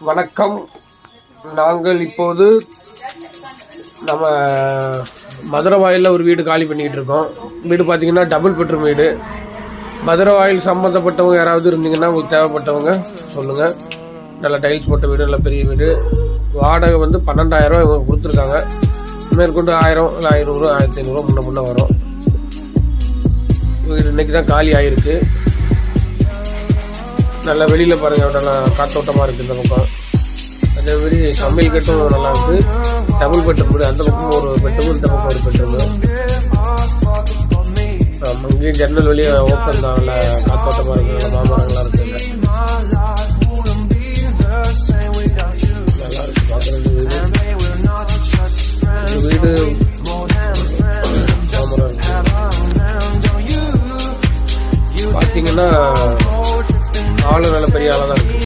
வணக்கம். நாங்கள் இப்போது நம்ம மதுரவாயிலில் ஒரு வீடு காலி பண்ணிக்கிட்டு இருக்கோம். வீடு பார்த்திங்கன்னா டபுள் பெட்ரூம் வீடு. மதுரவாயில் சம்மந்தப்பட்டவங்க யாராவது இருந்தீங்கன்னா உங்களுக்கு தேவைப்பட்டவங்க சொல்லுங்கள். நல்ல டைல்ஸ் போட்ட வீடு, நல்ல பெரிய வீடு. வாடகை வந்து 12,000 இவங்க கொடுத்துருக்காங்க. மேற்கொண்டு 1000 இல்லை 500 1500 முன்ன வரும். வீடு இன்றைக்கி தான் காலி ஆகிருக்கு. நல்லா வெளியில் பாருங்கள், நல்லா காத்தோட்டமாக இருக்குது இந்த பக்கம். அதே மாதிரி சமையல் கட்டும் நல்லா இருக்குது. டபுள் பெட்ரூம் வீடு, அந்த பக்கம் ஒரு பெட்ரூம், இந்த பக்கம் ஒரு பெட்ரூமு. அங்கேயும் ஜன்னல் வெளியே ஓப்பன் தான், நல்லா காத்தோட்டமாக இருக்குது, நல்லா மாமரங்களாக இருக்குது.